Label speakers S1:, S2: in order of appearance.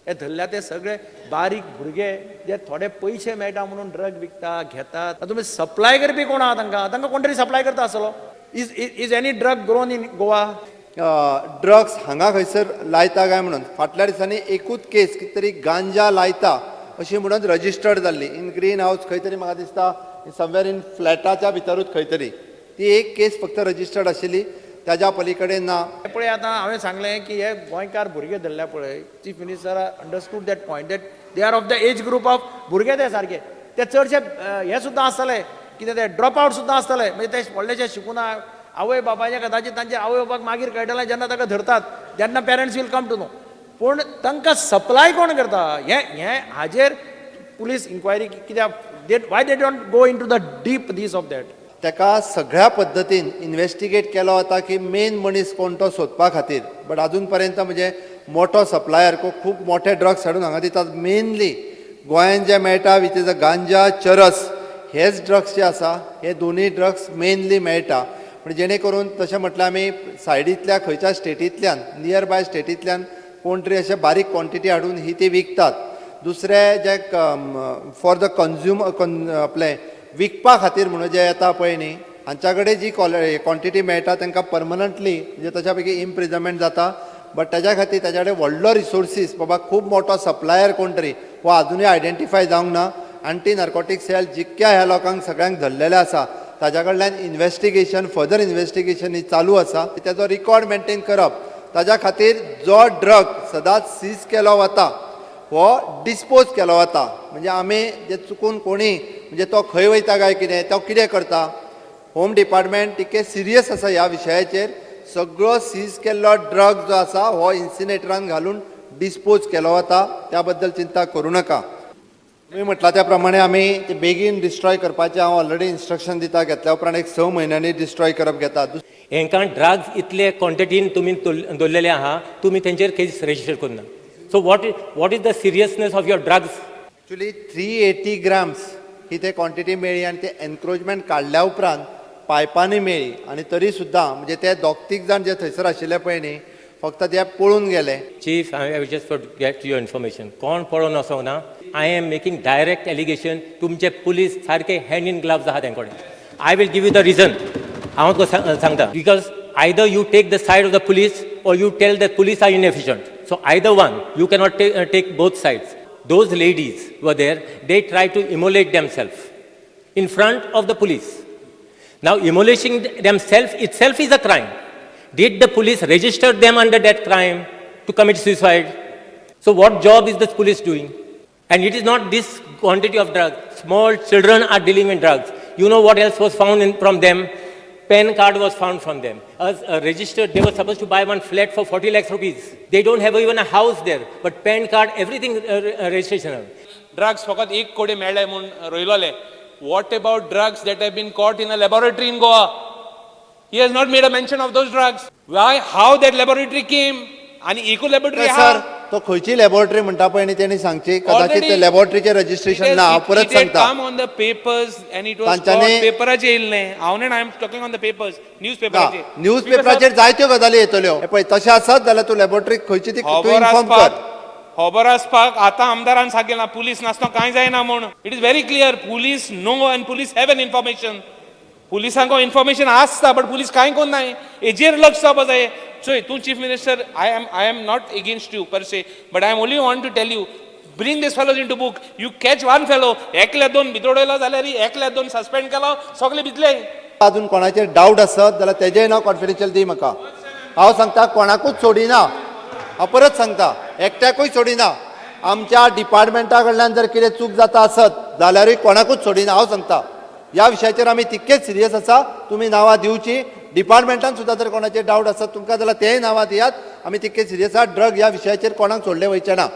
S1: हे धरल्या ते सगळे बारीक भुरगे जे थोडे पयशे मेळटा म्हणून ड्रग विकता घेतात. तुम्ही सप्लाय करपी कोण आहा तांकां कोण तरी सप्लाय करता आसलो. Is any drug grown in Goa?
S2: Drugs हांगा खंयसर लायता काय म्हणून फाटल्या दिसांनी एकूच केस कितें तरी गांजा लायता अशी म्हणून रजिस्टर्ड जाल्ली इन ग्रीन हाऊस खंय तरी म्हाका दिसता समवेर इन फ्लॅटाच्या भितरूच खंय तरी ती एक केस फक्त रजिस्टर्ड आशिल्ली त्याच्या पलीकडे ना.
S1: पळय आतां हांवें सांगलें की हे गोंयकार भुरगे धरल्या पळय chief minister understood that point that they are of the age group of भुरगे ते सारके ते चडशे हे सुद्दां आसतले कितें ते ड्रॉप आउट सुद्दां आसतले म्हणजे ते व्हडलेशे शिकून आवय बापायचे कदाचित तांचे आवय बापाक मागीर कळटलें जेन्ना ताका धरतात जेन्ना parents will come to know. पूण तांकां सप्लाय कोण करता हे हाजेर पुलीस इन्क्वायरी कित्याक why they don't go into the depths of that.
S2: ताका सगळ्या पद्दतीन इन्व्हेस्टिगेट केलो वता की मेन मनीस कोण तो सोदपा खातीर. बट अजून पर्यंत म्हणजे मोठो सप्लायर खूब मोठे ड्रग्स हाडून हांगा दितात. मेनली गोंयांत जे मेळटा विच इज अ गांजा चरस हेच ड्रग्स जे आसा हे दोनूय ड्रग्स मेनली मेळटा. पण जेणे करून तशें म्हटल्यार आमी सायडींतल्या खंयच्या स्टेटींतल्यान नियर बाय स्टेटींतल्यान कोण तरी अशे बारीक क्वॉन्टिटी हाडून ही ती विकतात. दुसरे जे फॉर द कंज्युमर आपले विकपा खातीर म्हणून जे येता पळय न्ही हांच्या कडेन जी क्वॉन्टिटी मेळटा तांकां परमनंटली म्हणजे तशा पैकी इम्प्रिजनमेंट जाता. बट ताच्या खातीर ताच्या कडेन व्हडलो रिसोर्सीस बाबा खूब मोठो सप्लायर कोण तरी हो अजुनूय आयडेंटिफाय जावंक ना. एंटी नार्कोटीक सेल जितक्या ह्या लोकांक सगळ्यांक धरलेले आसा ताच्या कडल्यान इन्व्हेस्टिगेशन फर्दर इन्व्हेस्टिगेशन ही चालू आसा. ताचो रिकॉर्ड मेंटेन करप ताच्या खातीर जो ड्रग सदांच सीज केलो वता हो डिस्पोज केलो वता. म्हणजे आमी जे चुकून कोणी म्हणजे तो खंय वयता काय कितें तो कितें करता होम डिपार्टमेंट तितकें सिरियस आसा ह्या विशयाचेर. सगळो सीज केल्लो ड्रग जो आसा हो इन्सिनेटरान घालून डिस्पोज केलो वता. त्या बद्दल चिंता करूं नाका. तुमी म्हटला त्या प्रमाणे आमी ते बेगीन डिस्ट्रॉय करपाचें हांव ऑलरेडी इन्स्ट्रक्शन दिता. घेतल्या उपरांत एक 6 म्हयन्यांनी डिस्ट्रॉय करप घेता.
S3: हांकां ड्रग्स इतले क्वॉन्टिटीन तुमी दवरलेले आहा तुमी तेंचेर केस रजिस्टर करना. So what is the seriousness of your drugs?
S2: Actually 380 grams ही ते क्वॉन्टिटी मेळ्ळी आणि ते एनक्रोचमेंट काडल्या उपरांत पायपांनी मेळ्ळी. आणि तरी सुद्दां म्हणजे ते दोग-तीग जाण जे थंयसर आशिल्ले पळय न्ही फक्त ते पळून गेले.
S3: Chief I just for get your information कोण पळोवन असो ना. I am making direct allegation तुमचे पुलीस सारखे हँड इन ग्लव्स आहात तेंकडे. I will give you the reason. हांव तुका सांगता because either you take the side of the police or you tell that police are inefficient. So either one, you cannot take both sides. Those ladies were there, they tried to immolate themselves in front of the police. Now immolating themselves itself is a crime. Did the police register them under that crime to commit suicide? So what job is the police doing? And it is not this quantity of drugs. Small children are dealing with drugs. You know what else was found from them? Pen card was found from them. As registered, they were supposed to buy one flat for 40 lakhs rupees. They don't have even a house there, but pen card, everything registration.
S4: Drugs फकत 1 कोटी मेळ्ळे म्हूण रोयलोले. What about drugs that have been caught in a laboratory in Goa? He has not made a mention of those drugs. Why? How that laboratory came? आणि eco laboratory
S2: sir तो खंयची laboratory म्हणटा पळय न्ही तेणी सांगची कदाचित ते लॅबोरेटरीचे रजिस्ट्रेशन ना. हांव परत सांगता
S4: come on the papers and it was पेपराचेर येयल्ले. हांव I am talking on the papers
S2: न्यूजपेपराचेर जायत्यो गजाली येतल्यो. पळय तशें आसत जाल्यार तूं लॅबोरेटरी खंयची ती इन्फॉर्म कर.
S4: खबर आसपाक आतां आमदारान सांगिल्लें पुलीस नासतना कांय जायना म्हूण. It is very clear police know and police have an information. पुलिसांक इन्फॉर्मेशन आसता बट पुलीस कांय कोन्नाय. हेजेर लक्ष जावपा जाय. So, tu Chief Minister, I am not against you per se, but I am only want to tell you, bring these fellows into book. You catch one fellow, एकल्या दोन भितोडयलो जाल्यार एकल्या दोन सस्पेंड केलो सगळे भितले.
S2: अजून कोणाचेर डाऊट आसत जाल्यार तेजेय नांव कॉन्फिडेन्शियल दी म्हाका. हांव सांगता कोणाकूच सोडिना. हांव परत सांगता एकट्याकूय सोडिना. आमच्या डिपार्टमेंटा कडल्यान जर कितें चूक जाता आसत जाल्यारूय कोणाकूच सोडिना. हांव सांगता ह्या विशयाचेर आमी तितकेच सिरियस आसा. तुमी नांवां दिवची. डिपार्टमेंटान सुद्दां जर कोणाचेर डाऊट आसत तुमकां जाल्यार तेय नांवां दियात. आमी तितके सिरियस आहात. ड्रग ह्या विशयाचेर कोणाक सोडले वयचे ना.